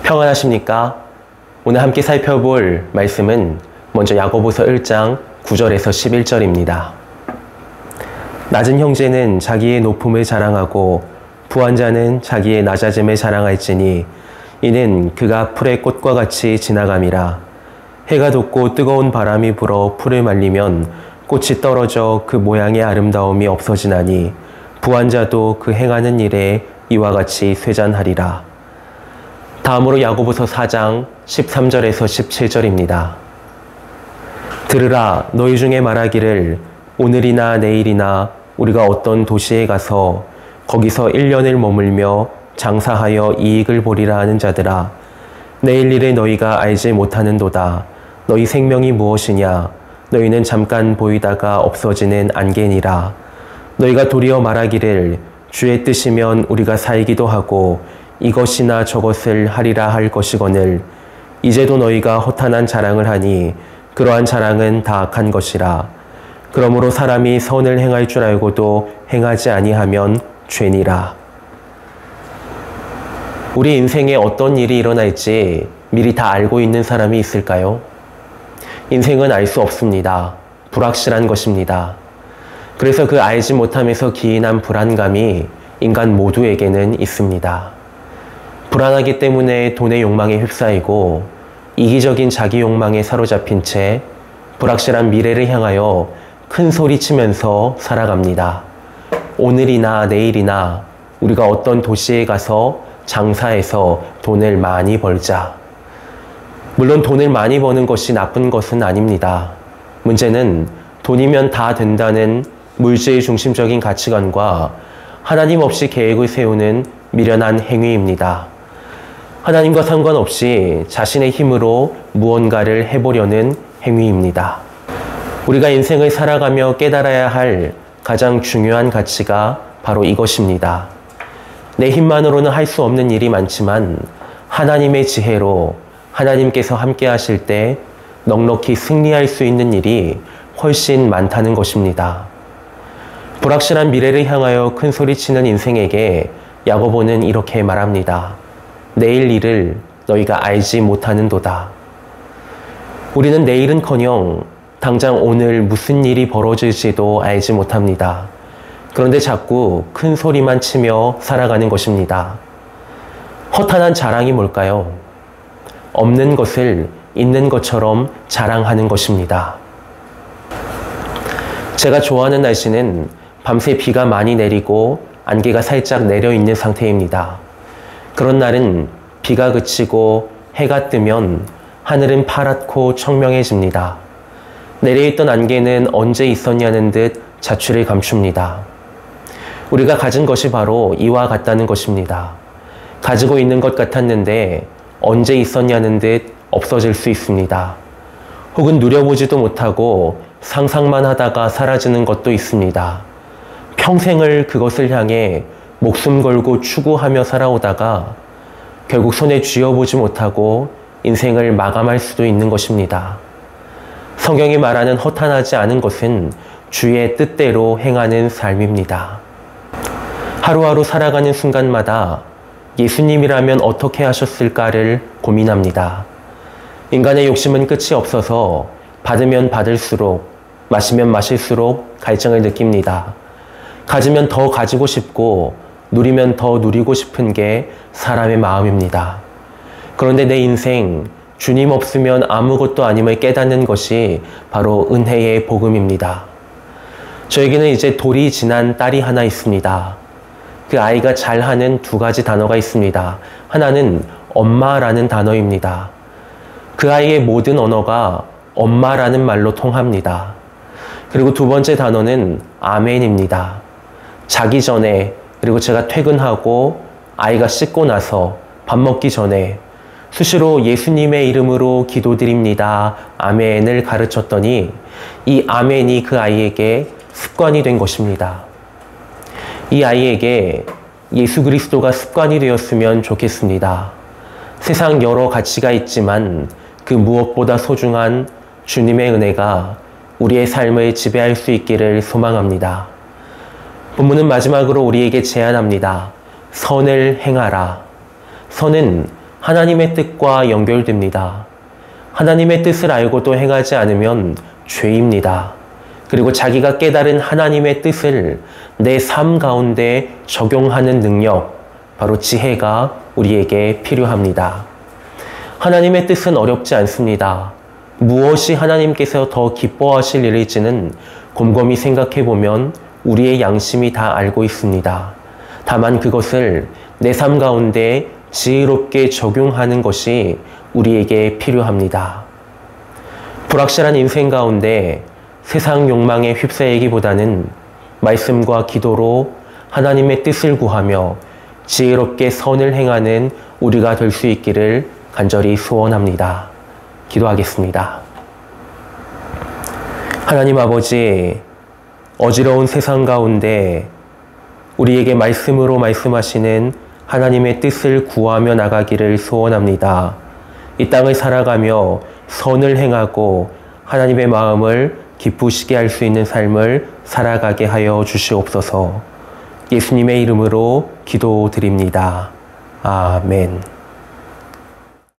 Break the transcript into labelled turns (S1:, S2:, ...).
S1: 평안하십니까? 오늘 함께 살펴볼 말씀은 먼저 야고보서 1장 9절에서 11절입니다. 낮은 형제는 자기의 높음을 자랑하고 부한 자는 자기의 낮아짐을 자랑할지니 이는 그가 풀의 꽃과 같이 지나감이라. 해가 돋고 뜨거운 바람이 불어 풀을 말리면 꽃이 떨어져 그 모양의 아름다움이 없어지나니 부한 자도 그 행하는 일에 이와 같이 쇠잔하리라. 다음으로 야고보서 4장 13절에서 17절입니다. 들으라, 너희 중에 말하기를 오늘이나 내일이나 우리가 어떤 도시에 가서 거기서 1년을 머물며 장사하여 이익을 보리라 하는 자들아, 내일 일을 너희가 알지 못하는도다. 너희 생명이 무엇이냐? 너희는 잠깐 보이다가 없어지는 안개니라. 너희가 도리어 말하기를 주의 뜻이면 우리가 살기도 하고 이것이나 저것을 하리라 할 것이거늘 이제도 너희가 허탄한 자랑을 하니 그러한 자랑은 다 악한 것이라. 그러므로 사람이 선을 행할 줄 알고도 행하지 아니하면 죄니라. 우리 인생에 어떤 일이 일어날지 미리 다 알고 있는 사람이 있을까요? 인생은 알 수 없습니다. 불확실한 것입니다. 그래서 그 알지 못함에서 기인한 불안감이 인간 모두에게는 있습니다. 불안하기 때문에 돈의 욕망에 휩싸이고 이기적인 자기 욕망에 사로잡힌 채 불확실한 미래를 향하여 큰 소리치면서 살아갑니다. 오늘이나 내일이나 우리가 어떤 도시에 가서 장사해서 돈을 많이 벌자. 물론 돈을 많이 버는 것이 나쁜 것은 아닙니다. 문제는 돈이면 다 된다는 물질 중심적인 가치관과 하나님 없이 계획을 세우는 미련한 행위입니다. 하나님과 상관없이 자신의 힘으로 무언가를 해보려는 행위입니다. 우리가 인생을 살아가며 깨달아야 할 가장 중요한 가치가 바로 이것입니다. 내 힘만으로는 할 수 없는 일이 많지만 하나님의 지혜로 하나님께서 함께 하실 때 넉넉히 승리할 수 있는 일이 훨씬 많다는 것입니다. 불확실한 미래를 향하여 큰 소리치는 인생에게 야고보는 이렇게 말합니다. 내일 일을 너희가 알지 못하는도다. 우리는 내일은커녕 당장 오늘 무슨 일이 벌어질지도 알지 못합니다. 그런데 자꾸 큰 소리만 치며 살아가는 것입니다. 허탄한 자랑이 뭘까요? 없는 것을 있는 것처럼 자랑하는 것입니다. 제가 좋아하는 날씨는 밤새 비가 많이 내리고 안개가 살짝 내려있는 상태입니다. 그런 날은 비가 그치고 해가 뜨면 하늘은 파랗고 청명해집니다. 내려있던 안개는 언제 있었냐는 듯 자취를 감춥니다. 우리가 가진 것이 바로 이와 같다는 것입니다. 가지고 있는 것 같았는데 언제 있었냐는 듯 없어질 수 있습니다. 혹은 누려보지도 못하고 상상만 하다가 사라지는 것도 있습니다. 평생을 그것을 향해 목숨 걸고 추구하며 살아오다가 결국 손에 쥐어보지 못하고 인생을 마감할 수도 있는 것입니다. 성경이 말하는 허탄하지 않은 것은 주의 뜻대로 행하는 삶입니다. 하루하루 살아가는 순간마다 예수님이라면 어떻게 하셨을까를 고민합니다. 인간의 욕심은 끝이 없어서 받으면 받을수록, 마시면 마실수록 갈증을 느낍니다. 가지면 더 가지고 싶고 누리면 더 누리고 싶은 게 사람의 마음입니다. 그런데 내 인생 주님 없으면 아무것도 아님을 깨닫는 것이 바로 은혜의 복음입니다. 저에게는 이제 돌이 지난 딸이 하나 있습니다. 그 아이가 잘하는 두 가지 단어가 있습니다. 하나는 엄마라는 단어입니다. 그 아이의 모든 언어가 엄마라는 말로 통합니다. 그리고 두 번째 단어는 아멘입니다. 자기 전에 그리고 제가 퇴근하고 아이가 씻고 나서 밥 먹기 전에 수시로 예수님의 이름으로 기도드립니다. 아멘을 가르쳤더니 이 아멘이 그 아이에게 습관이 된 것입니다. 이 아이에게 예수 그리스도가 습관이 되었으면 좋겠습니다. 세상 여러 가치가 있지만 그 무엇보다 소중한 주님의 은혜가 우리의 삶을 지배할 수 있기를 소망합니다. 본문은 마지막으로 우리에게 제안합니다. 선을 행하라. 선은 하나님의 뜻과 연결됩니다. 하나님의 뜻을 알고도 행하지 않으면 죄입니다. 그리고 자기가 깨달은 하나님의 뜻을 내 삶 가운데 적용하는 능력, 바로 지혜가 우리에게 필요합니다. 하나님의 뜻은 어렵지 않습니다. 무엇이 하나님께서 더 기뻐하실 일일지는 곰곰이 생각해 보면 우리의 양심이 다 알고 있습니다. 다만 그것을 내 삶 가운데 지혜롭게 적용하는 것이 우리에게 필요합니다. 불확실한 인생 가운데 세상 욕망에 휩싸이기보다는 말씀과 기도로 하나님의 뜻을 구하며 지혜롭게 선을 행하는 우리가 될 수 있기를 간절히 소원합니다. 기도하겠습니다. 하나님 아버지, 어지러운 세상 가운데 우리에게 말씀으로 말씀하시는 하나님의 뜻을 구하며 나가기를 소원합니다. 이 땅을 살아가며 선을 행하고 하나님의 마음을 기쁘시게 할 수 있는 삶을 살아가게 하여 주시옵소서. 예수님의 이름으로 기도드립니다. 아멘.